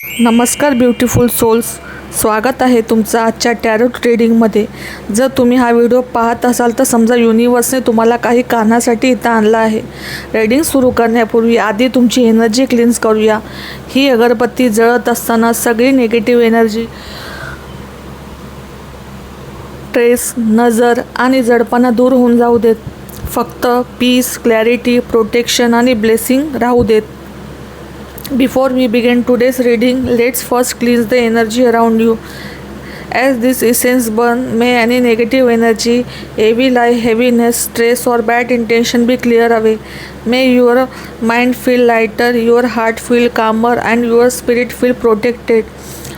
नमस्कार beautiful souls, स्वागत आहे तुमचं आजच्या टॅरोट रीडिंगमध्ये. जर तुम्ही हा व्हिडिओ पाहत असाल तर समजा युनिवर्सने तुम्हाला काही कारणासाठी इथं आणलं आहे. रीडिंग सुरू करण्यापूर्वी आधी तुमची एनर्जी क्लीन्स करूया. ही अगरबत्ती जळत असताना सगळी निगेटिव्ह एनर्जी, ट्रेस, नजर आणि जडपणा दूर होऊन जाऊ देत. फक्त पीस, क्लॅरिटी, प्रोटेक्शन आणि ब्लेसिंग राहू देत. Before we begin today's reading, let's first cleanse the energy around you. As this essence burn, may any negative energy, heavy lie, heaviness, stress or bad intention be clear away. May your mind feel lighter, your heart feel calmer and your spirit feel protected.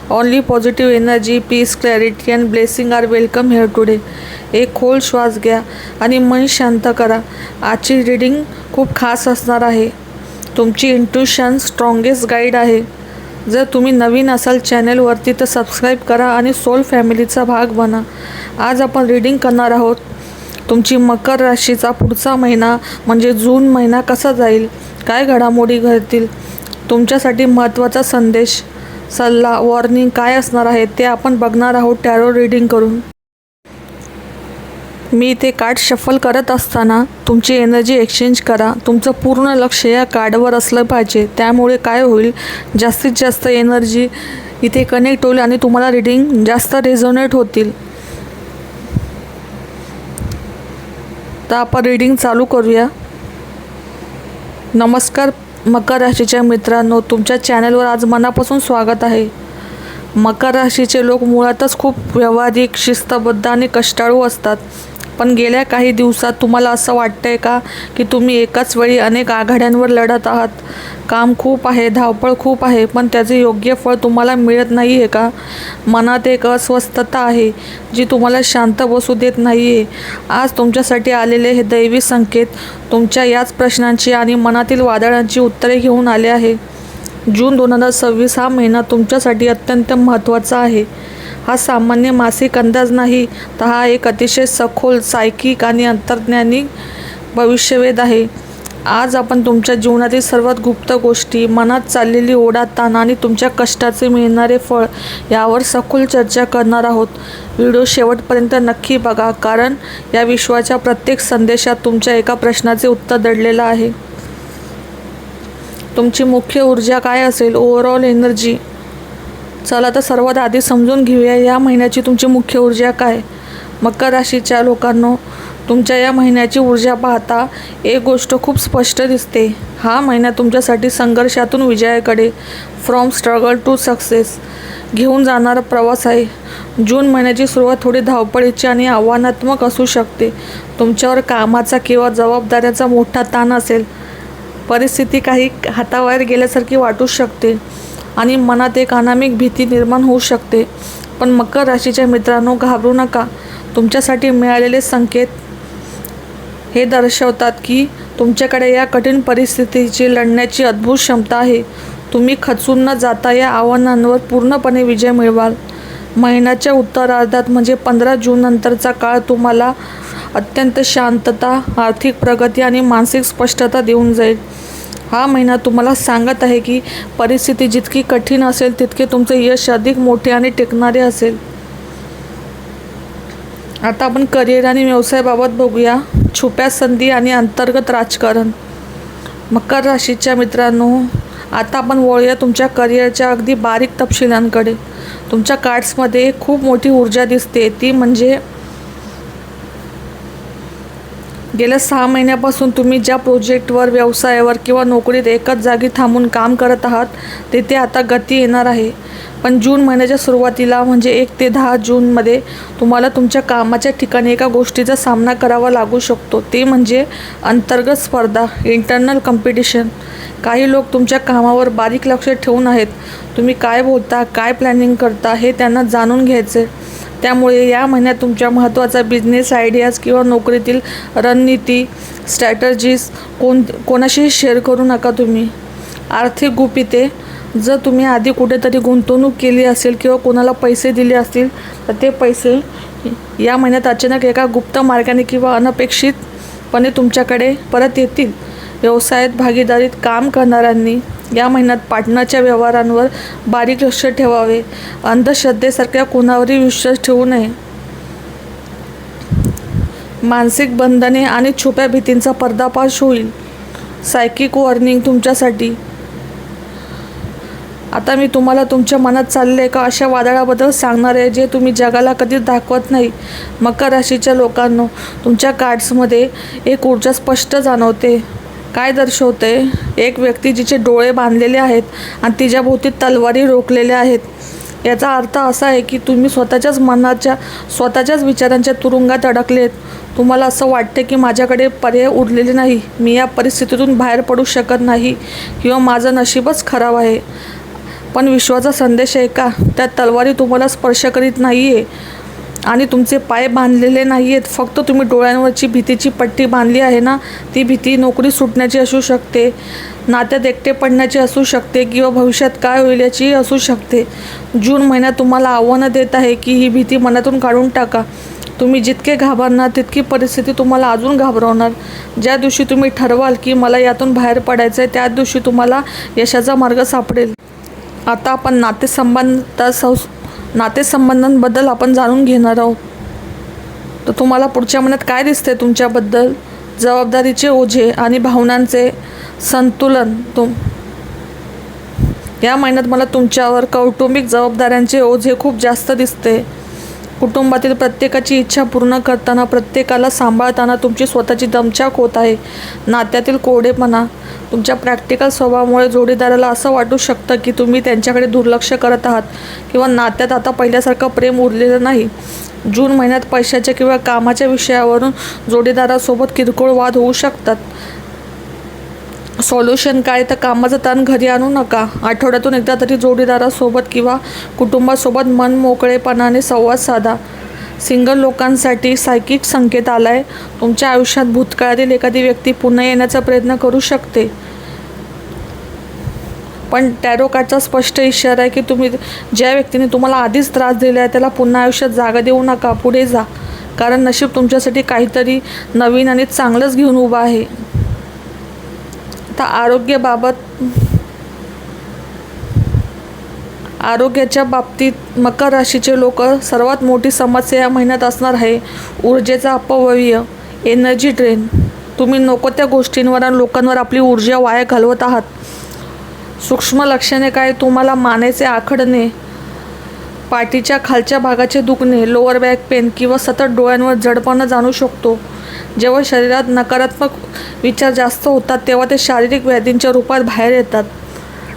Only positive energy, peace, clarity and blessing are welcome here today. एक खोल श्वास घ्या आणि मन शांत करा. आजची reading खूप खास असणार आहे. तुमची इंट्युशन स्ट्रॉंगेस्ट गाईड आहे. जर तुम्ही नवीन असाल चॅनलवरती तर सबस्क्राईब करा आणि सोल फॅमिलीचा भाग बना. आज आपण रीडिंग करणार आहोत तुमची मकर राशीचा पुढचा महिना म्हणजे जून महिना कसा जाईल, काय घडामोडी घडतील, तुमच्यासाठी महत्त्वाचा संदेश, सल्ला, वॉर्निंग काय असणार आहे ते आपण बघणार आहोत टॅरो रीडिंग करून. मी इथे कार्ड शफल करत असताना तुमची एनर्जी एक्सचेंज करा. तुमचं पूर्ण लक्ष या कार्डवर असलं पाहिजे. त्यामुळे काय होईल, जास्तीत जास्त एनर्जी इथे कनेक्ट होईल आणि तुम्हाला रीडिंग जास्त रेझोनेट होतील. तर आपण रीडिंग चालू करूया. नमस्कार मकर राशीच्या मित्रांनो, तुमच्या चॅनलवर आज मनापासून स्वागत आहे. मकर राशीचे लोक मुळातच खूप व्यावहारिक, शिस्तबद्ध आणि कष्टाळू असतात. पण गेल्या काही दिवसात तुम्हाला असं वाटतंय का की तुम्ही एकाच वेळी अनेक आघाड्यांवर लढत आहात? काम खूप आहे, धावपळ खूप आहे, पण त्याचे योग्य फळ तुम्हाला मिळत नाही आहे का? मनात एक अस्वस्थता आहे जी तुम्हाला शांत बसू देत नाही आहे. आज तुमच्यासाठी आलेले हे दैवी संकेत तुमच्या याच प्रश्नांची आणि मनातील वादळांची उत्तरे घेऊन आले आहे. जून 2026 हा महिना तुमच्यासाठी अत्यंत महत्त्वाचा आहे. हा सामान्य मासिक अंदाज नाही, तर हा एक अतिशय सखोल, सायकिक आणि अंतर्ज्ञानी भविष्यवेध आहे. आज आपण तुमच्या जीवनातील सर्वात गुप्त गोष्टी, मनात चाललेली ओढाताण आणि तुमच्या कष्टाचे मिळणारे फळ यावर सखोल चर्चा करणार आहोत. व्हिडिओ शेवटपर्यंत नक्की बघा, कारण या विश्वाच्या प्रत्येक संदेशात तुमच्या एका प्रश्नाचे उत्तर दडलेलं आहे. तुमची मुख्य ऊर्जा काय असेल, ओव्हरऑल एनर्जी. चला तर सर्वात आधी समजून घेऊया या महिन्याची तुमची मुख्य ऊर्जा काय. मकर राशीच्या लोकांनो, तुमच्या या महिन्याची ऊर्जा पाहता एक गोष्ट खूप स्पष्ट दिसते. हा महिना तुमच्यासाठी संघर्षातून विजयाकडे, फ्रॉम स्ट्रगल टू सक्सेस घेऊन जाणारा प्रवास आहे. जून महिन्याची सुरुवात थोडी धावपळीची आणि आव्हानात्मक असू शकते. तुमच्यावर कामाचा किंवा जबाबदाऱ्याचा मोठा ताण असेल. परिस्थिती काही हाताबाहेर गेल्यासारखी वाटू शकते आणि मनात एक अनामिक भीती निर्माण होऊ शकते. पण मकर राशीच्या मित्रांनो, घाबरू नका. तुमच्यासाठी मिळालेले संकेत हे दर्शवतात की तुमच्याकडे या कठीण परिस्थितीची लढण्याची अद्भुत क्षमता आहे. तुम्ही खचून न जाता या आव्हानांवर पूर्णपणे विजय मिळवाल. महिन्याच्या उत्तरार्धात म्हणजे 15 जून नंतरचा काळ तुम्हाला अत्यंत शांतता, आर्थिक प्रगती आणि मानसिक स्पष्टता देऊन जाईल. हा महिना तुम्हाला सांगत आहे की परिस्थिती जितकी कठीण असेल तितके तुमचे यश अधिक मोठे आणि टिकणारे असेल. आता आपण करिअर आणि व्यवसायाबाबत बघूया. छुप्या संधी आणि अंतर्गत राजकारण. मकर राशीच्या मित्रांनो, आता आपण वळूया तुमच्या करिअरच्या अगदी बारीक तपशिलांकडे. तुमच्या कार्ड्समध्ये खूप मोठी ऊर्जा दिसते. ती म्हणजे गेल्या 6 महिन्यापासून तुम्ही ज्या प्रोजेक्टवर, व्यवसायावर किंवा नोकरीत एकाच जागी थांबून काम करत आहात तिथे आता गती येणार आहे. पण जून महिन्याच्या सुरुवातीला म्हणजे 1 ते 10 जूनमध्ये तुम्हाला तुमच्या कामाच्या ठिकाणी एका गोष्टीचा सामना करावा लागू शकतो. ते म्हणजे अंतर्गत स्पर्धा, इंटरनल कॉम्पिटिशन. काही लोक तुमच्या कामावर बारीक लक्ष ठेवून आहेत. तुम्ही काय बोलता, काय प्लॅनिंग करता हे त्यांना जाणून घ्यायचे. त्यामुळे या महिन्यात तुमच्या महत्त्वाचा बिझनेस आयडियाज किंवा नोकरीतील रणनीती, स्ट्रॅटर्जीज कोणाशीही शेअर करू नका तुम्ही. आर्थिक गुपिते, जर तुम्ही आधी कुठेतरी गुंतवणूक केली असेल किंवा कोणाला पैसे दिले असतील तर ते पैसे या महिन्यात अचानक एका गुप्त मार्गाने किंवा अनपेक्षितपणे तुमच्याकडे परत येतील. व्यवसायात भागीदारीत काम करणाऱ्यांनी या महिन्यात पार्टनरच्या व्यवहारांवर बारीक लक्ष ठेवावे. अंधश्रद्धेसारख्या कोणावरही विश्वास ठेवू नये. मानसिक बंधने आणि छुप्या भीतींचा पर्दाफाश होईल. सायकिक वॉर्निंग तुमच्यासाठी. आता मी तुम्हाला तुमच्या मनात चालले का अशा वादळाबद्दल सांगणार आहे जे तुम्ही जगाला कधीच दाखवत नाही. मकर राशीच्या लोकांनो, तुमच्या कार्ड्समध्ये एक ऊर्जा स्पष्ट जाणवते. काय दर्शवते? एक व्यक्ती जिचे डोळे बांधलेले आहेत आणि तिच्याभोवती तलवारी रोखलेल्या आहेत. याचा अर्थ असा आहे की तुम्ही स्वतःच्याच विचारांच्या तुरुंगात अडकलेत. तुम्हाला असं वाटते की माझ्याकडे पर्याय उरलेले नाही, मी या परिस्थितीतून बाहेर पडू शकत नाही किंवा माझं नशीबच खराब आहे. पण विश्वाचा संदेश आहे का? त्या तलवारी तुम्हाला स्पर्श करीत नाही आहे आणि तुमचे पाय बांधलेले नाही आहेत. फक्त तुम्ही डोळ्यांवरची भीतीची पट्टी बांधली आहे ना. ती भीती नोकरी सुटण्याची असू शकते, नात्यात एकटे पडण्याची असू शकते किंवा भविष्यात काय होईल याची असू शकते. जून महिन्यात तुम्हाला आव्हानं देत आहे की ही भीती मनातून काढून टाका. तुम्ही जितके घाबरणार तितकी परिस्थिती तुम्हाला अजून घाबरवणार. ज्या दिवशी तुम्ही ठरवाल की मला यातून बाहेर पडायचं आहे, त्या दिवशी तुम्हाला यशाचा मार्ग सापडेल. आता आपण नातेसंबंधांबद्दल आपण जाणून घेणार आहोत. तर तुम्हाला पुढच्या महिन्यात काय दिसते तुमच्याबद्दल? जबाबदारीचे ओझे आणि भावनांचे संतुलन. या महिन्यात मला तुमच्यावर कौटुंबिक जबाबदाऱ्यांचे ओझे खूप जास्त दिसते. कुटुंबातील प्रत्येकाची इच्छा पूर्ण करताना, प्रत्येकाला सांभाळताना तुमची स्वतःची दमछाक होत आहे. नात्यातील कोरडेपणा. तुमच्या प्रॅक्टिकल स्वभावामुळे जोडीदाराला असं वाटू शकतं की तुम्ही त्यांच्याकडे दुर्लक्ष करत आहात किंवा नात्यात आता पहिल्यासारखं प्रेम उरलेलं नाही. जून महिन्यात पैशाच्या किंवा कामाच्या विषयावरून जोडीदारासोबत किरकोळ वाद होऊ शकतात. सॉल्युशन काय? तर कामाचं ताण घरी आणू नका. आठवड्यातून एकदा तरी जोडीदारासोबत किंवा कुटुंबासोबत मन मोकळेपणाने संवाद साधा. सिंगल लोकांसाठी सायकिक संकेत आलाय. तुमच्या आयुष्यात भूतकाळातील एखादी व्यक्ती पुन्हा येण्याचा प्रयत्न करू शकते. पण टॅरो कार्डचा स्पष्ट इशारा आहे की तुम्ही ज्या व्यक्तीने तुम्हाला आधीच त्रास दिला आहे त्याला पुन्हा आयुष्यात जागा देऊ नका. पुढे जा, कारण नशीब तुमच्यासाठी काहीतरी नवीन आणि चांगलंच घेऊन उभं आहे. आता आरोग्याच्या बाबतीत मकर राशीचे लोक सर्वात मोठी समस्या या महिन्यात असणार आहे ऊर्जेचा अपव्यय, एनर्जी ड्रेन. तुम्ही नको त्या गोष्टींवर आणि लोकांवर आपली ऊर्जा वाया घालवत आहात. सूक्ष्म लक्षणे काय? तुम्हाला मानेचे आखडणे, पाठीच्या खालच्या भागाचे दुखणे, लोअर बॅक पेन किंवा सतत डोळ्यांवर जडपणा जाणू शकतो. जेव्हा शरीरात नकारात्मक विचार जास्त होतात तेव्हा ते शारीरिक व्याधींच्या रूपात बाहेर येतात.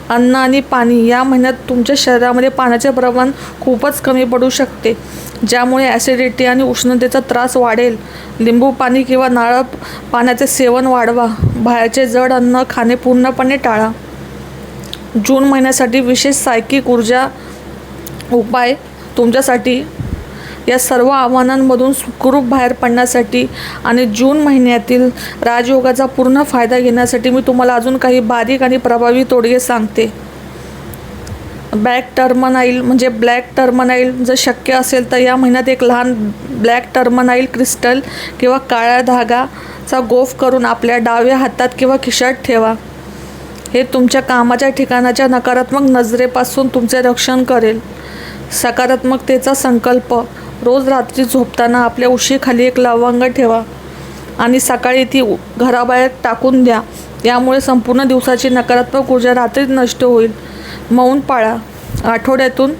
अन्न आणि पाणी. या महिन्यात तुमच्या शरीरामध्ये पाण्याचे प्रमाण खूपच कमी पडू शकते, ज्यामुळे ॲसिडिटी आणि उष्णतेचा त्रास वाढेल. लिंबू पाणी किंवा नारळ पाण्याचे सेवन वाढवा. बाहेरचे जड अन्न खाणे पूर्णपणे टाळा. जून महिन्यासाठी विशेष सायकिक ऊर्जा उपाय तुमच्यासाठी. या सर्व आव्हानांमधून सुखरूप बाहेर पडण्यासाठी आणि जून महिन्यातील राजयोगाचा पूर्ण फायदा घेण्यासाठी मी तुम्हाला अजून काही बारीक आणि प्रभावी तोडगे सांगते. ब्लॅक टर्मनाईल जर शक्य असेल तर या महिन्यात एक लहान ब्लॅक टर्मनाईल क्रिस्टल किंवा काळ्या धागाचा गोफ करून आपल्या डाव्या हातात किंवा खिशात ठेवा. हे तुमच्या कामाच्या ठिकाणाच्या नकारात्मक नजरेपासून तुमचे रक्षण करेल. सकारात्मकतेचा संकल्प. रोज रात्री झोपताना आपल्या उशीखाली एक लवंग ठेवा आणि सकाळी ती घराबाहेर टाकून द्या. यामुळे संपूर्ण दिवसाची नकारात्मक ऊर्जा रात्रीच नष्ट होईल. मौन पाळा. आठवड्यातून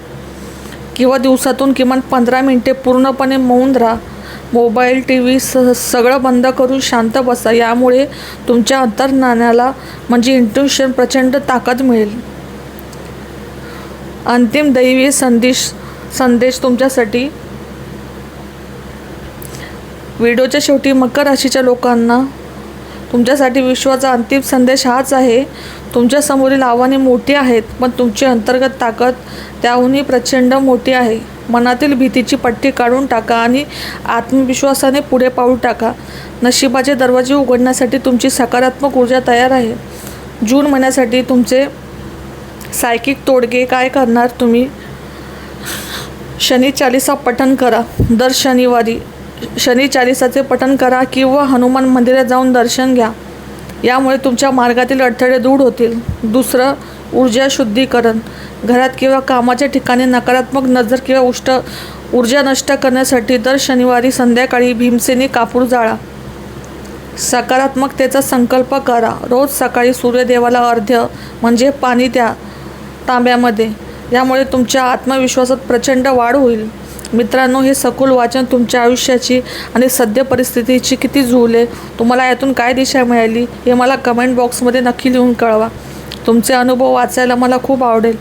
किंवा दिवसातून किमान 15 मिनिटे पूर्णपणे मौन राहा. मोबाईल, TV सगळं बंद करून शांत बसा. यामुळे तुमच्या अंतर्ज्ञानाला म्हणजे इंट्युशन प्रचंड ताकद मिळेल. अंतिम दैवी संदेश तुमच्यासाठी. व्हिडिओच्या शेवटी मकर राशीच्या लोकांना तुमच्यासाठी विश्वाचा अंतिम संदेश हाच आहे. तुमच्यासमोरील आव्हाने मोठी आहेत, पण तुमची अंतर्गत ताकद त्याहूनही प्रचंड मोठी आहे. मनातील भीतीची पट्टी काढून टाका आणि आत्मविश्वासाने पुढे पाऊल टाका. नशिबाचे दरवाजे उघडण्यासाठी तुमची सकारात्मक ऊर्जा तयार आहे. जून महिन्यासाठी तुमचे सायकिक तोडगे काय करणार? तुम्ही शनी चालीसा पठण करा. दर शनिवारी शनी चालीसाचे पठण करा किंवा हनुमान मंदिरात जाऊन दर्शन घ्या. यामुळे तुमच्या मार्गातील अडथळे दूर होतील. दुसरं, ऊर्जा शुद्धीकरण. घरात किंवा कामाच्या ठिकाणी नकारात्मक नजर किंवा ऊर्जा नष्ट करण्यासाठी दर शनिवारी संध्याकाळी भीमसेनी कापूर जाळा. सकारात्मकतेचा संकल्प करा. रोज सकाळी सूर्यदेवाला अर्घ्य म्हणजे पाणी द्या तांब्यामध्ये. यामुळे तुमच्या आत्मविश्वासात प्रचंड वाढ होईल. मित्रांनो, हे सखोल वाचन तुमच्या आयुष्याची आणि सद्य परिस्थितीची किती जुळले, तुम्हाला यातून काय दिशा मिळाली हे मला कमेंट बॉक्समध्ये नक्की लिहून कळवा. तुमचे अनुभव वाचायला मला खूप आवडेल.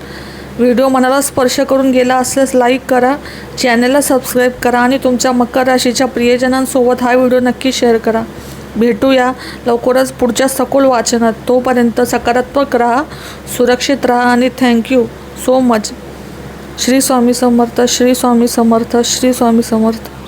व्हिडिओ मनाला स्पर्श करून गेला असल्यास लाईक करा, चॅनलला सबस्क्राईब करा आणि तुमच्या मकर राशीच्या प्रियजनांसोबत हा व्हिडिओ नक्की शेअर करा. भेटूया लवकरच पुढच्या सखोल वाचनात. तोपर्यंत सकारात्मक राहा, सुरक्षित राहा आणि thank you so much. Shri Swami Samarth, Shri Swami Samarth, Shri Swami Samarth.